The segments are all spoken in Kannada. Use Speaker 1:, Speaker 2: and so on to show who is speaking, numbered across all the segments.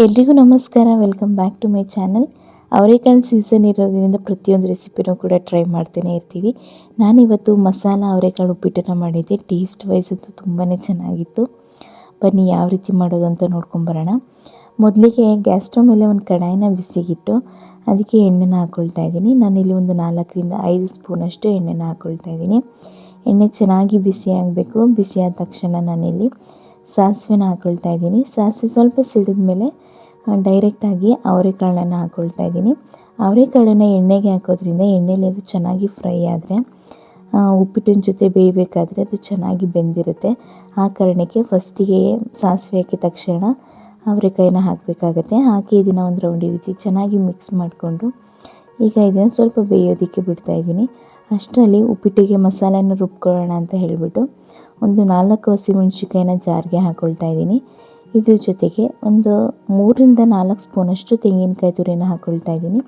Speaker 1: ಎಲ್ರಿಗೂ ನಮಸ್ಕಾರ. Welcome back to my channel. ಅವರೆಕಾಳು ಸೀಸನ್ ಇರೋದ್ರಿಂದ ಪ್ರತಿಯೊಂದು ರೆಸಿಪಿನೂ ಕೂಡ ಟ್ರೈ ಮಾಡ್ತಾನೆ ಇರ್ತೀವಿ. ನಾನಿವತ್ತು ಮಸಾಲ ಅವರೆಕಾಳು ಉಪ್ಪಿಟ್ಟನ್ನು ಮಾಡಿದ್ದೆ. ಟೇಸ್ಟ್ ವೈಸ್ ಅಂತೂ ತುಂಬಾ ಚೆನ್ನಾಗಿತ್ತು. ಬನ್ನಿ ಯಾವ ರೀತಿ ಮಾಡೋದು ಅಂತ ನೋಡ್ಕೊಂಬರೋಣ. ಮೊದಲಿಗೆ ಗ್ಯಾಸ್ ಸ್ಟವ್ ಮೇಲೆ ಒಂದು ಕಡಾಯಿನ ಬಿಸಿಗಿಟ್ಟು ಅದಕ್ಕೆ ಎಣ್ಣೆನ ಹಾಕ್ಕೊಳ್ತಾ ಇದ್ದೀನಿ. ನಾನಿಲ್ಲಿ ಒಂದು 4ರಿಂದ 5 ಸ್ಪೂನಷ್ಟು ಎಣ್ಣೆನ ಹಾಕ್ಕೊಳ್ತಾ ಇದ್ದೀನಿ. ಎಣ್ಣೆ ಚೆನ್ನಾಗಿ ಬಿಸಿ ಆಗಬೇಕು. ಬಿಸಿ ಆದ ತಕ್ಷಣ ನಾನಿಲ್ಲಿ ಸಾಸಿವೆನ ಹಾಕ್ಕೊಳ್ತಾ ಇದ್ದೀನಿ. ಸಾಸಿವೆ ಸ್ವಲ್ಪ ಸಿಡಿದ ಮೇಲೆ ಡೈರೆಕ್ಟಾಗಿ ಅವರೆಕಾಳನ್ನು ಹಾಕ್ಕೊಳ್ತಾ ಇದ್ದೀನಿ. ಅವರೆಕಾಳನ್ನು ಎಣ್ಣೆಗೆ ಹಾಕೋದ್ರಿಂದ ಎಣ್ಣೆಲಿ ಅದು ಚೆನ್ನಾಗಿ ಫ್ರೈ ಆದರೆ ಉಪ್ಪಿಟ್ಟಿನ ಜೊತೆ ಬೇಯಬೇಕಾದ್ರೆ ಅದು ಚೆನ್ನಾಗಿ ಬೆಂದಿರುತ್ತೆ. ಆ ಕಾರಣಕ್ಕೆ ಫಸ್ಟಿಗೆ ಸಾಸಿವೆ ಹಾಕಿದ ತಕ್ಷಣ ಅವರೆಕಾಯಿನ ಹಾಕಬೇಕಾಗತ್ತೆ. ಹಾಕಿ ಇದನ್ನು ಒಂದು ರೌಂಡ್ ಈ ರೀತಿ ಚೆನ್ನಾಗಿ ಮಿಕ್ಸ್ ಮಾಡಿಕೊಂಡು ಈಗ ಇದನ್ನು ಸ್ವಲ್ಪ ಬೇಯೋದಕ್ಕೆ ಬಿಡ್ತಾಯಿದ್ದೀನಿ. ಅಷ್ಟರಲ್ಲಿ ಉಪ್ಪಿಟ್ಟಿಗೆ ಮಸಾಲೆನ ರುಬ್ಕೊಳ್ಳೋಣ ಅಂತ ಹೇಳಿಬಿಟ್ಟು ಒಂದು 4 ಹಸಿಮೆಣಸಿನ್ಕಾಯಿನ ಜಾರಿಗೆ ಹಾಕ್ಕೊಳ್ತಾ ಇದ್ದೀನಿ. ಇದ್ರ ಜೊತೆಗೆ ಒಂದು 3ರಿಂದ 4 ಸ್ಪೂನಷ್ಟು ತೆಂಗಿನಕಾಯಿ ತುರಿನ ಹಾಕ್ಕೊಳ್ತಾ ಇದ್ದೀನಿ.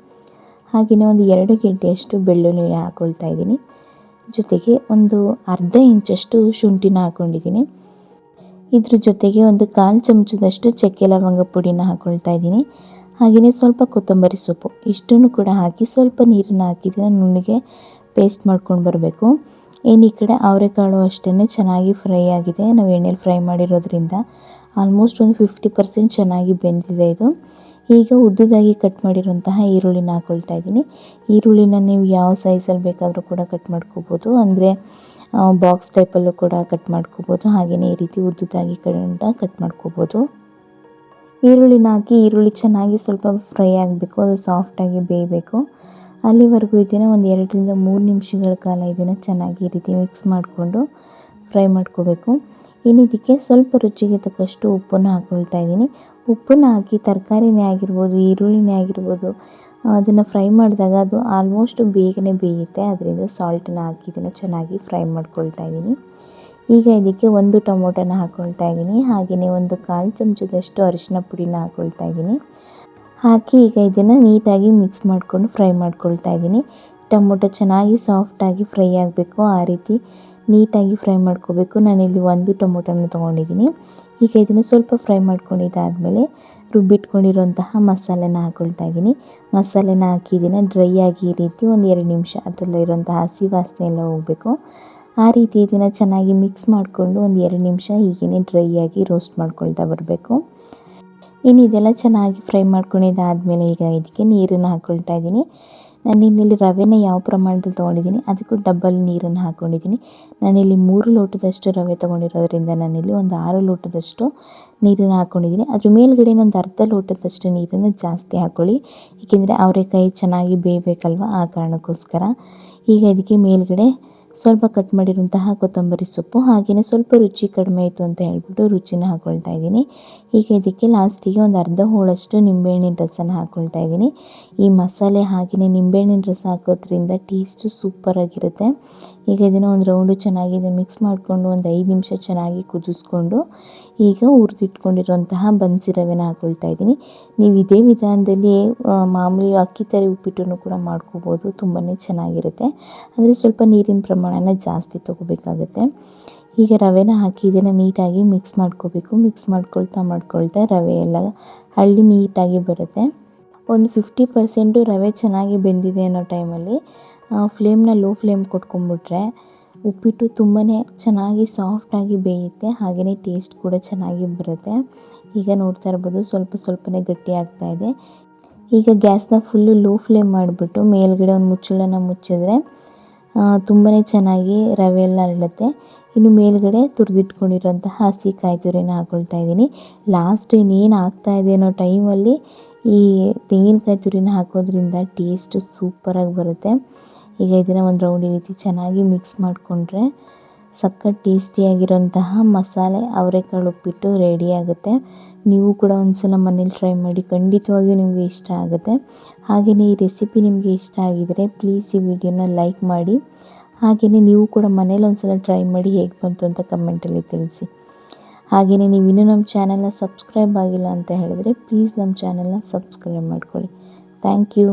Speaker 1: ಹಾಗೆಯೇ ಒಂದು 2 ಗೆಡ್ಡೆಯಷ್ಟು ಬೆಳ್ಳುಳ್ಳಿನ ಹಾಕ್ಕೊಳ್ತಾ ಇದ್ದೀನಿ. ಜೊತೆಗೆ ಒಂದು ಅರ್ಧ ಇಂಚಷ್ಟು ಶುಂಠಿನ ಹಾಕ್ಕೊಂಡಿದ್ದೀನಿ. ಇದ್ರ ಜೊತೆಗೆ ಒಂದು 1/4 ಚಮಚದಷ್ಟು ಚಕ್ಕೆ ಲವಂಗ ಪುಡಿನ ಹಾಕ್ಕೊಳ್ತಾ ಇದ್ದೀನಿ. ಹಾಗೆಯೇ ಸ್ವಲ್ಪ ಕೊತ್ತಂಬರಿ ಸೊಪ್ಪು ಇಷ್ಟನ್ನು ಕೂಡ ಹಾಕಿ ಸ್ವಲ್ಪ ನೀರನ್ನು ಹಾಕಿದ್ರೆ ನುಣ್ಣಗೆ ಪೇಸ್ಟ್ ಮಾಡ್ಕೊಂಡು ಬರಬೇಕು. ಈ ಕಡೆ ಅವರೆಕಾಳು ಅಷ್ಟೇ ಚೆನ್ನಾಗಿ ಫ್ರೈ ಆಗಿದೆ. ನಾವು ಎಣ್ಣೆಲಿ ಫ್ರೈ ಮಾಡಿರೋದ್ರಿಂದ ಆಲ್ಮೋಸ್ಟ್ ಒಂದು 50% ಚೆನ್ನಾಗಿ ಬೆಂದಿದೆ ಇದು. ಈಗ ಉದ್ದುದಾಗಿ ಕಟ್ ಮಾಡಿರೋಂತಹ ಈರುಳ್ಳಿನ ಹಾಕ್ಕೊಳ್ತಾ ಇದ್ದೀನಿ. ಈರುಳ್ಳಿನ ನೀವು ಯಾವ ಸೈಜಲ್ಲಿ ಬೇಕಾದರೂ ಕೂಡ ಕಟ್ ಮಾಡ್ಕೋಬೋದು. ಅಂದರೆ ಬಾಕ್ಸ್ ಟೈಪಲ್ಲೂ ಕೂಡ ಕಟ್ ಮಾಡ್ಕೋಬೋದು. ಹಾಗೆಯೇ ಈ ರೀತಿ ಉದ್ದುದಾಗಿ ಕಟ್ ಮಾಡ್ಕೋಬೋದು. ಈರುಳ್ಳಿನ ಹಾಕಿ ಈರುಳ್ಳಿ ಚೆನ್ನಾಗಿ ಸ್ವಲ್ಪ ಫ್ರೈ ಆಗಬೇಕು. ಅದು ಸಾಫ್ಟಾಗಿ ಬೇಯಬೇಕು. ಅಲ್ಲಿವರೆಗೂ ಇದನ್ನು ಒಂದು 2ರಿಂದ 3 ನಿಮಿಷಗಳ ಕಾಲ ಇದನ್ನು ಚೆನ್ನಾಗಿ ಈ ರೀತಿ ಮಿಕ್ಸ್ ಮಾಡಿಕೊಂಡು ಫ್ರೈ ಮಾಡ್ಕೋಬೇಕು. ಇನ್ನು ಇದಕ್ಕೆ ಸ್ವಲ್ಪ ರುಚಿಗೆ ತಕ್ಕಷ್ಟು ಉಪ್ಪನ್ನು ಹಾಕ್ಕೊಳ್ತಾ ಇದ್ದೀನಿ. ಉಪ್ಪನ್ನು ಹಾಕಿ ತರಕಾರಿನೇ ಆಗಿರ್ಬೋದು, ಈರುಳ್ಳಿನೇ ಆಗಿರ್ಬೋದು, ಅದನ್ನು ಫ್ರೈ ಮಾಡಿದಾಗ ಅದು ಆಲ್ಮೋಸ್ಟ್ ಬೇಗನೆ ಬೇಯುತ್ತೆ. ಅದರಿಂದ ಸಾಲ್ಟನ್ನು ಹಾಕಿ ಇದನ್ನು ಚೆನ್ನಾಗಿ ಫ್ರೈ ಮಾಡ್ಕೊಳ್ತಾ ಇದ್ದೀನಿ. ಈಗ ಇದಕ್ಕೆ ಒಂದು ಟೊಮೊಟೊನ ಹಾಕ್ಕೊಳ್ತಾ ಇದ್ದೀನಿ. ಹಾಗೆಯೇ ಒಂದು 1/4 ಚಮಚದಷ್ಟು ಅರಿಶಿನ ಪುಡಿನ ಹಾಕ್ಕೊಳ್ತಾ ಇದ್ದೀನಿ. ಹಾಕಿ ಈಗ ಇದನ್ನು ನೀಟಾಗಿ ಮಿಕ್ಸ್ ಮಾಡಿಕೊಂಡು ಫ್ರೈ ಮಾಡ್ಕೊಳ್ತಾ ಇದ್ದೀನಿ. ಟೊಮೊಟೊ ಚೆನ್ನಾಗಿ ಸಾಫ್ಟಾಗಿ ಫ್ರೈ ಆಗಬೇಕು. ಆ ರೀತಿ ನೀಟಾಗಿ ಫ್ರೈ ಮಾಡ್ಕೋಬೇಕು. ನಾನಿಲ್ಲಿ ಒಂದು ಟೊಮೊಟೊನ ತೊಗೊಂಡಿದ್ದೀನಿ. ಈಗ ಇದನ್ನು ಸ್ವಲ್ಪ ಫ್ರೈ ಮಾಡ್ಕೊಂಡಿದ್ದಾದಮೇಲೆ ರುಬ್ಬಿಟ್ಕೊಂಡಿರೋಂತಹ ಮಸಾಲೆನ ಹಾಕ್ಕೊಳ್ತಾ ಇದ್ದೀನಿ. ಮಸಾಲೆನ ಹಾಕಿ ಇದನ್ನು ಡ್ರೈ ಆಗಿ ಈ ರೀತಿ ಒಂದು 2 ನಿಮಿಷ ಅದರಲ್ಲಿರುವಂತಹ ಹಸಿ ವಾಸನೆ ಎಲ್ಲ ಹೋಗಬೇಕು. ಆ ರೀತಿ ಇದನ್ನು ಚೆನ್ನಾಗಿ ಮಿಕ್ಸ್ ಮಾಡಿಕೊಂಡು ಒಂದು 2 ನಿಮಿಷ ಹೀಗೇ ಡ್ರೈ ಆಗಿ ರೋಸ್ಟ್ ಮಾಡ್ಕೊಳ್ತಾ ಬರಬೇಕು. ಇನ್ನು ಇದೆಲ್ಲ ಚೆನ್ನಾಗಿ ಫ್ರೈ ಮಾಡ್ಕೊಂಡಿದ್ದಾದಮೇಲೆ ಈಗ ಇದಕ್ಕೆ ನೀರನ್ನು ಹಾಕ್ಕೊಳ್ತಾ ಇದ್ದೀನಿ. ನಾನು ಇನ್ನಿಲ್ಲಿ ರವೆನ ಯಾವ ಪ್ರಮಾಣದಲ್ಲಿ ತೊಗೊಂಡಿದ್ದೀನಿ ಅದಕ್ಕೂ ಡಬಲ್ ನೀರನ್ನು ಹಾಕ್ಕೊಂಡಿದ್ದೀನಿ. ನಾನಿಲ್ಲಿ 3 ಲೋಟದಷ್ಟು ರವೆ ತೊಗೊಂಡಿರೋದ್ರಿಂದ ನಾನಿಲ್ಲಿ ಒಂದು 6 ಲೋಟದಷ್ಟು ನೀರನ್ನು ಹಾಕ್ಕೊಂಡಿದ್ದೀನಿ. ಅದ್ರ ಮೇಲ್ಗಡೆ ಒಂದು ಅರ್ಧ ಲೋಟದಷ್ಟು ನೀರನ್ನು ಜಾಸ್ತಿ ಹಾಕ್ಕೊಳ್ಳಿ. ಏಕೆಂದರೆ ಅವರೆಕಾಯಿ ಚೆನ್ನಾಗಿ ಬೇಯಬೇಕಲ್ವ, ಆ ಕಾರಣಕ್ಕೋಸ್ಕರ. ಈಗ ಇದಕ್ಕೆ ಮೇಲ್ಗಡೆ ಸ್ವಲ್ಪ ಕಟ್ ಮಾಡಿರುವಂತಹ ಕೊತ್ತಂಬರಿ ಸೊಪ್ಪು, ಹಾಗೆಯೇ ಸ್ವಲ್ಪ ರುಚಿ ಕಡಿಮೆ ಆಯಿತು ಅಂತ ಹೇಳ್ಬಿಟ್ಟು ರುಚಿನ ಹಾಕ್ಕೊಳ್ತಾ ಇದ್ದೀನಿ. ಈಗ ಇದಕ್ಕೆ ಲಾಸ್ಟಿಗೆ ಒಂದು ಅರ್ಧ ಹೋಳಷ್ಟು ನಿಂಬೆಹಣ್ಣಿನ ರಸನ ಹಾಕ್ಕೊಳ್ತಾ ಇದ್ದೀನಿ. ಈ ಮಸಾಲೆ ಹಾಗೆಯೇ ನಿಂಬೆಹಣ್ಣಿನ ರಸ ಹಾಕೋದ್ರಿಂದ ಟೇಸ್ಟು ಸೂಪರಾಗಿರುತ್ತೆ. ಈಗ ಇದನ್ನು ಒಂದು ರೌಂಡು ಚೆನ್ನಾಗಿ ಮಿಕ್ಸ್ ಮಾಡಿಕೊಂಡು ಒಂದು 5 ನಿಮಿಷ ಚೆನ್ನಾಗಿ ಕುದಿಸ್ಕೊಂಡು ಈಗ ಹುರಿದಿಟ್ಕೊಂಡಿರುವಂತಹ ಬನ್ಸಿ ರವೆನ ಹಾಕ್ಕೊಳ್ತಾ ಇದ್ದೀನಿ. ನೀವು ಇದೇ ವಿಧಾನದಲ್ಲಿ ಮಾಮೂಲಿ ಅಕ್ಕಿ ತರಿ ಉಪ್ಪಿಟ್ಟನ್ನು ಕೂಡ ಮಾಡ್ಕೋಬೋದು. ತುಂಬಾ ಚೆನ್ನಾಗಿರುತ್ತೆ. ಅಂದರೆ ಸ್ವಲ್ಪ ನೀರಿನ ಪ್ರಮಾಣನ ಜಾಸ್ತಿ ತೊಗೋಬೇಕಾಗುತ್ತೆ. ಈಗ ರವೆನ ಹಾಕಿ ಇದನ್ನು ನೀಟಾಗಿ ಮಿಕ್ಸ್ ಮಾಡ್ಕೋಬೇಕು. ಮಿಕ್ಸ್ ಮಾಡ್ಕೊಳ್ತಾ ರವೆ ಎಲ್ಲ ಹಳ್ಳಿ ನೀಟಾಗಿ ಬರುತ್ತೆ. ಒಂದು 50% ರವೆ ಚೆನ್ನಾಗಿ ಬೆಂದಿದೆ ಅನ್ನೋ ಟೈಮಲ್ಲಿ ಫ್ಲೇಮ್ನ ಲೋ ಫ್ಲೇಮ್ ಕೊಟ್ಕೊಂಡ್ಬಿಟ್ರೆ ಉಪ್ಪಿಟ್ಟು ತುಂಬಾ ಚೆನ್ನಾಗಿ ಸಾಫ್ಟಾಗಿ ಬೇಯುತ್ತೆ. ಹಾಗೆಯೇ ಟೇಸ್ಟ್ ಕೂಡ ಚೆನ್ನಾಗಿ ಬರುತ್ತೆ. ಈಗ ನೋಡ್ತಾ ಇರ್ಬೋದು ಸ್ವಲ್ಪನೇ ಗಟ್ಟಿ ಆಗ್ತಾ ಇದೆ. ಈಗ ಗ್ಯಾಸ್ನ ಫುಲ್ಲು ಲೋ ಫ್ಲೇಮ್ ಮಾಡಿಬಿಟ್ಟು ಮೇಲ್ಗಡೆ ಒಂದು ಮುಚ್ಚಳನ ಮುಚ್ಚಿದ್ರೆ ತುಂಬಾ ಚೆನ್ನಾಗಿ ರವೆ ಎಲ್ಲ ಅರಳುತ್ತೆ. ಇನ್ನು ಮೇಲ್ಗಡೆ ತುರಿದಿಟ್ಕೊಂಡಿರೋಂತಹ ಹಸಿ ಕಾಯಿ ತುರಿನ ಹಾಕ್ಕೊಳ್ತಾ ಇದ್ದೀನಿ. ಲಾಸ್ಟ್ ಇನ್ನೇನು ಆಗ್ತಾ ಇದೆ ಅನ್ನೋ ಟೈಮಲ್ಲಿ ಈ ತೆಂಗಿನಕಾಯಿ ತುರಿನ ಹಾಕೋದ್ರಿಂದ ಟೇಸ್ಟು ಸೂಪರಾಗಿ ಬರುತ್ತೆ. ಈಗ ಇದನ್ನು ಒಂದು ರೌಂಡ್ ಈ ರೀತಿ ಚೆನ್ನಾಗಿ ಮಿಕ್ಸ್ ಮಾಡಿಕೊಂಡ್ರೆ ಸಖತ್ ಟೇಸ್ಟಿಯಾಗಿರೋಂತಹ ಮಸಾಲೆ ಅವರೆಕಾಳು ಉಪ್ಪಿಟ್ಟು ರೆಡಿ ಆಗುತ್ತೆ. ನೀವು ಕೂಡ ಒಂದ್ಸಲ ಮನೇಲಿ ಟ್ರೈ ಮಾಡಿ, ಖಂಡಿತವಾಗಿಯೂ ನಿಮಗೆ ಇಷ್ಟ ಆಗುತ್ತೆ. ಹಾಗೆಯೇ ಈ ರೆಸಿಪಿ ನಿಮಗೆ ಇಷ್ಟ ಆಗಿದರೆ ಪ್ಲೀಸ್ ಈ ವಿಡಿಯೋನ ಲೈಕ್ ಮಾಡಿ. ಹಾಗೆಯೇ ನೀವು ಕೂಡ ಮನೇಲಿ ಒಂದ್ಸಲ ಟ್ರೈ ಮಾಡಿ ಹೇಗೆ ಬಂತು ಅಂತ ಕಮೆಂಟಲ್ಲಿ ತಿಳಿಸಿ. ಹಾಗೆಯೇ ನೀವು ಇನ್ನೂ ನಮ್ಮ ಚಾನಲ್ನ ಸಬ್ಸ್ಕ್ರೈಬ್ ಆಗಿಲ್ಲ ಅಂತ ಹೇಳಿದರೆ ಪ್ಲೀಸ್ ನಮ್ಮ ಚಾನಲ್ನ ಸಬ್ಸ್ಕ್ರೈಬ್ ಮಾಡ್ಕೊಳ್ಳಿ. Thank you.